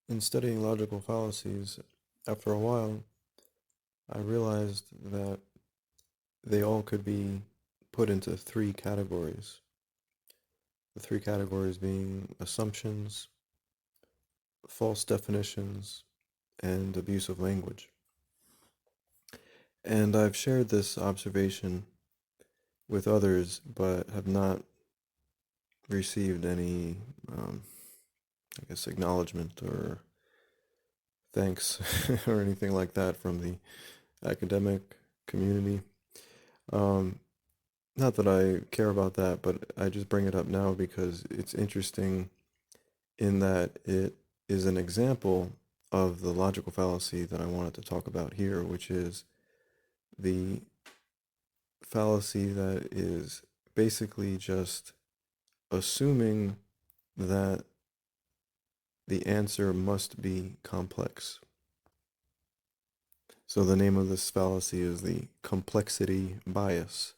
In studying logical fallacies, after a while, I realized that they all could be put into three categories. The three categories being assumptions, false definitions, and abusive language. And I've shared this observation with others, but have not received any, acknowledgement or thanks or anything like that from the academic community. Um, Not that I care about that, but I just bring it up now because it's interesting in that it is an example of the logical fallacy that I wanted to talk about here, which is the fallacy that is basically just assuming that the answer must be complex. So the name of this fallacy is the complexity bias.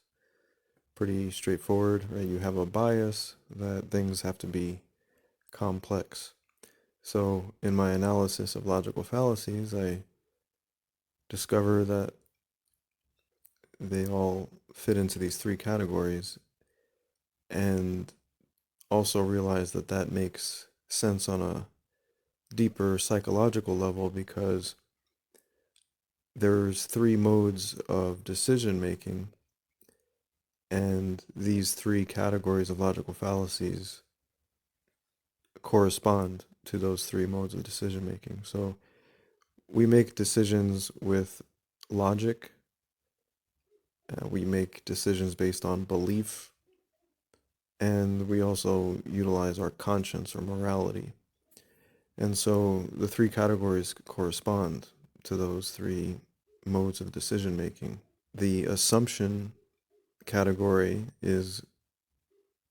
Pretty straightforward, right? You have a bias that things have to be complex. So in my analysis of logical fallacies, I discover that they all fit into these three categories, and also realize that that makes sense on a deeper psychological level because there's three modes of decision making, and these three categories of logical fallacies correspond to those three modes of decision making. So we make decisions with logic, we make decisions based on belief, and we also utilize our conscience or morality. And so the three categories correspond to those three modes of decision making. The assumption category is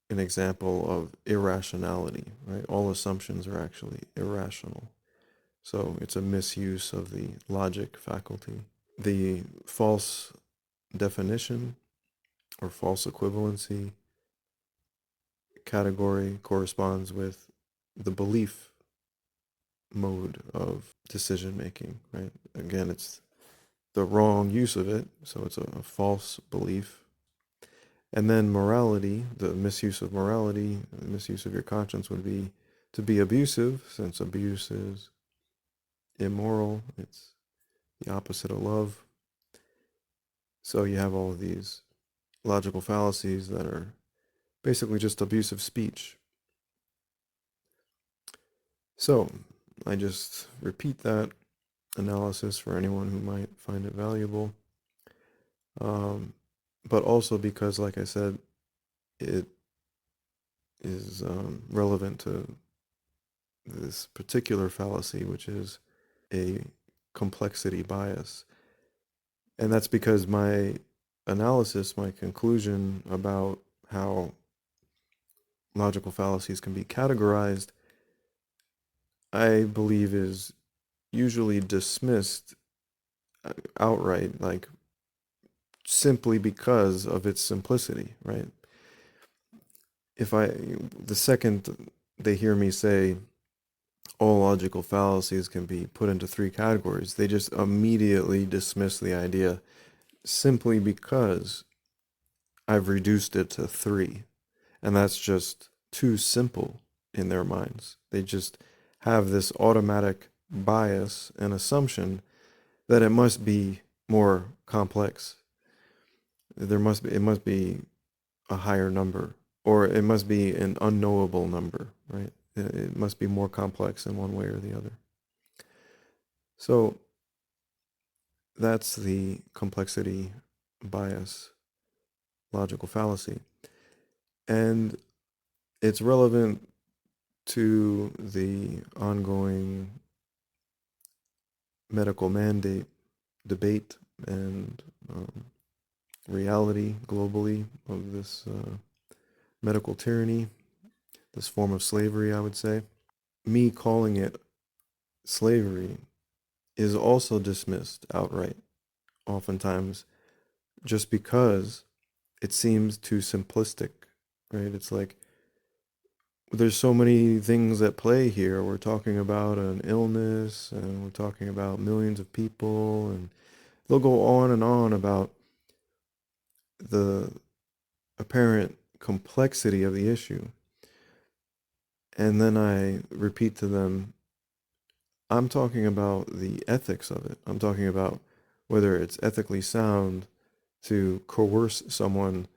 an example of irrationality, right? All assumptions are actually irrational. So it's a misuse of the logic faculty. The false definition or false equivalency category corresponds with the belief mode of decision making, right? Again, it's the wrong use of it, so it's a false belief. And then morality, the misuse of morality, the misuse of your conscience would be to be abusive, since abuse is immoral, it's the opposite of love. So you have all of these logical fallacies that are basically just abusive speech. So I just repeat that analysis for anyone who might find it valuable. But also because, like I said, it is relevant to this particular fallacy, which is a complexity bias. And that's because my analysis, my conclusion about how logical fallacies can be categorized, I believe is usually dismissed outright, like simply because of its simplicity, right? The second they hear me say all logical fallacies can be put into three categories, they just immediately dismiss the idea simply because I've reduced it to three. And that's just too simple in their minds. They just have this automatic bias and assumption that it must be more complex. It must be a higher number, or it must be an unknowable number, right? It must be more complex in one way or the other. So that's the complexity bias logical fallacy. And it's relevant to the ongoing medical mandate debate and reality globally of this medical tyranny, this form of slavery, I would say. Me calling it slavery is also dismissed outright, oftentimes, just because it seems too simplistic, right? It's like there's so many things at play here. We're talking about an illness, and we're talking about millions of people, and they'll go on and on about the apparent complexity of the issue. And then I repeat to them, I'm talking about the ethics of it. I'm talking about whether it's ethically sound to coerce someone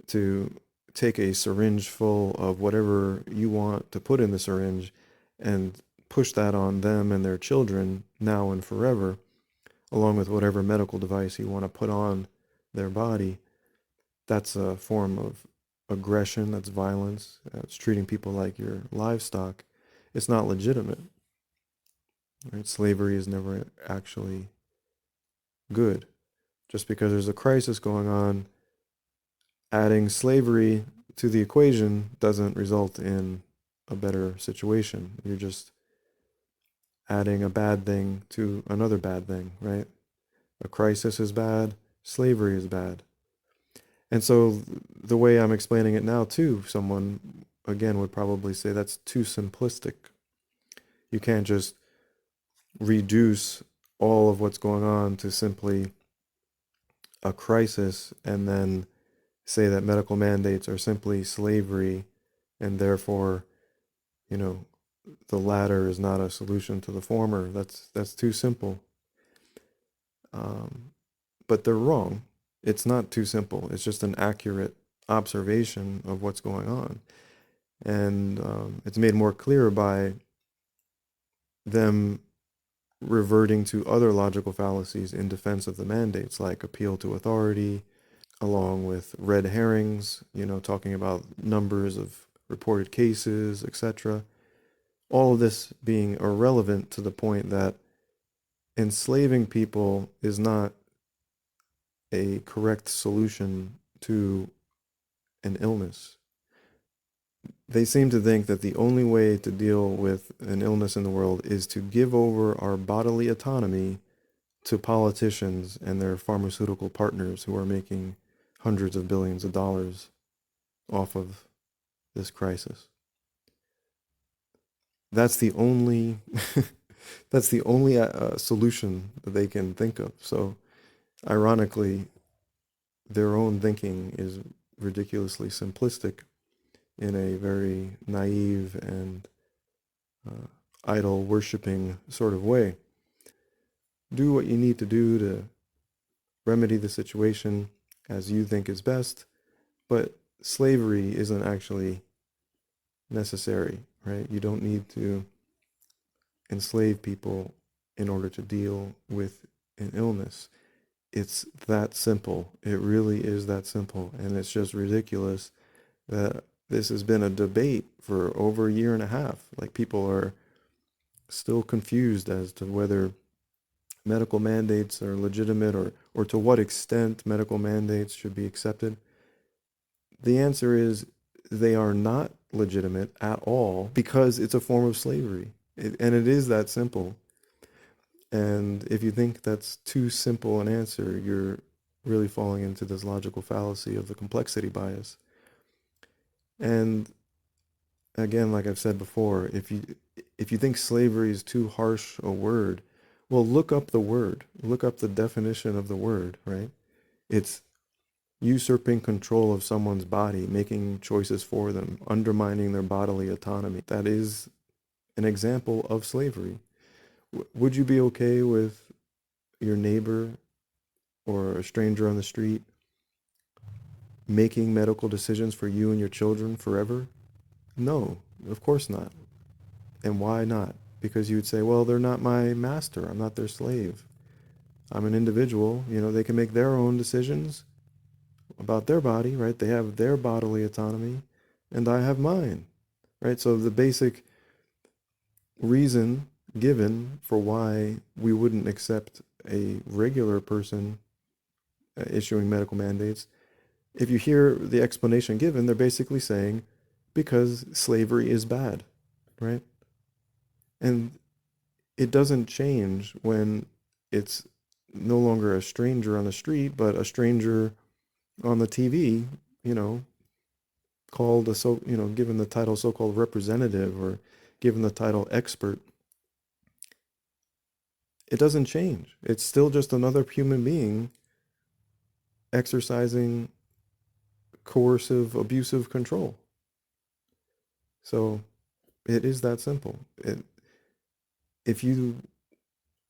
to take a syringe full of whatever you want to put in the syringe and push that on them and their children now and forever, along with whatever medical device you want to put on their body. That's a form of aggression, that's violence, it's treating people like your livestock. It's not legitimate. Right? Slavery is never actually good. Just because there's a crisis going on, adding slavery to the equation doesn't result in a better situation. You're just adding a bad thing to another bad thing, right? A crisis is bad, slavery is bad. And so the way I'm explaining it now, too, someone again would probably say that's too simplistic. You can't just reduce all of what's going on to simply a crisis and then say that medical mandates are simply slavery and therefore, you know, the latter is not a solution to the former. That's too simple. Um, but they're wrong. It's not too simple. It's just an accurate observation of what's going on. And it's made more clear by them reverting to other logical fallacies in defense of the mandates, like appeal to authority, along with red herrings, talking about numbers of reported cases, etc. All of this being irrelevant to the point that enslaving people is not a correct solution to an illness. They seem to think that the only way to deal with an illness in the world is to give over our bodily autonomy to politicians and their pharmaceutical partners who are making hundreds of billions of dollars off of this crisis. That's the only that's the only solution that they can think of. So, ironically, their own thinking is ridiculously simplistic in a very naive and uh, idol worshiping sort of way. Do what you need to do to remedy the situation as you think is best, but slavery isn't actually necessary, right? You don't need to enslave people in order to deal with an illness. It's that simple. It really is that simple. And it's just ridiculous that this has been a debate for over a year and a half. Like, people are still confused as to whether medical mandates are legitimate, or to what extent medical mandates should be accepted. The answer is they are not legitimate at all because it's a form of slavery. And it is that simple. And if you think that's too simple an answer, you're really falling into this logical fallacy of the complexity bias. And again, like I've said before, if you think slavery is too harsh a word, well, look up the word. Look up the definition of the word, right? It's usurping control of someone's body, making choices for them, undermining their bodily autonomy. That is an example of slavery. Would you be okay with your neighbor or a stranger on the street making medical decisions for you and your children forever? No, of course not. And why not? Because you would say, well, they're not my master. I'm not their slave. I'm an individual. They can make their own decisions about their body, right? They have their bodily autonomy, and I have mine, right? So the basic reason given for why we wouldn't accept a regular person issuing medical mandates, if you hear the explanation given, they're basically saying because slavery is bad, right? And it doesn't change when it's no longer a stranger on the street, but a stranger on the TV, you know, called given the title so-called representative or given the title expert, it doesn't change. It's still just another human being exercising coercive, abusive control. So it is that simple. If you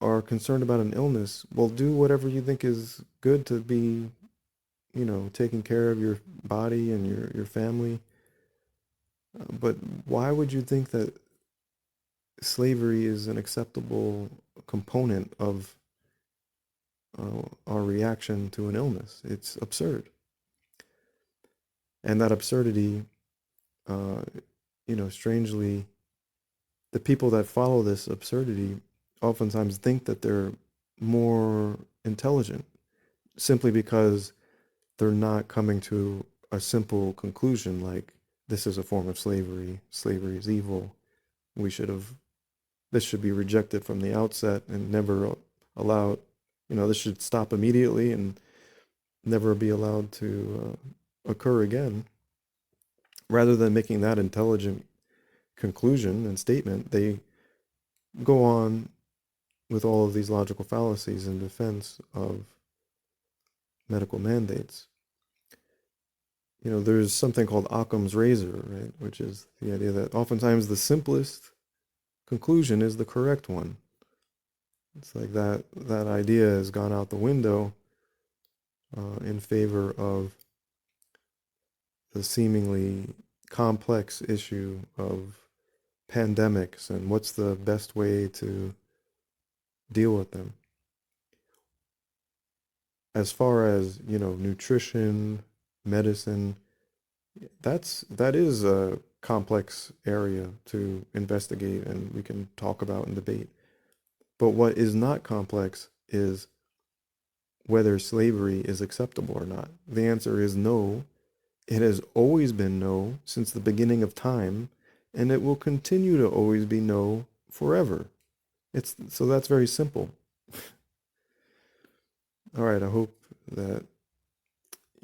are concerned about an illness, well, do whatever you think is good to be, taking care of your body and your family. But why would you think that slavery is an acceptable component of our reaction to an illness? It's absurd. And that absurdity, uh, strangely, the people that follow this absurdity oftentimes think that they're more intelligent simply because they're not coming to a simple conclusion like this is a form of slavery, slavery is evil, this should be rejected from the outset and never allowed, this should stop immediately and never be allowed to occur again. Rather than making that intelligent conclusion and statement, they go on with all of these logical fallacies in defense of medical mandates. There's something called Occam's razor, right? Which is the idea that oftentimes the simplest conclusion is the correct one. It's like that idea has gone out the window in favor of the seemingly complex issue of pandemics and what's the best way to deal with them. As far as, nutrition, medicine, that is a complex area to investigate and we can talk about and debate. But what is not complex is whether slavery is acceptable or not. The answer is no. It has always been no since the beginning of time, and it will continue to always be no forever. So that's very simple. All right, I hope that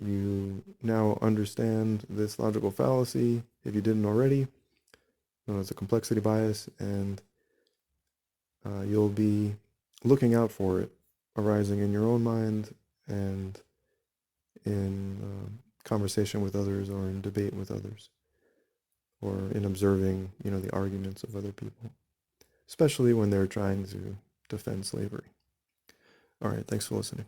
you now understand this logical fallacy, if you didn't already, known as a complexity bias, and you'll be looking out for it arising in your own mind and in conversation with others or in debate with others or in observing, the arguments of other people, especially when they're trying to defend slavery. All right, thanks for listening.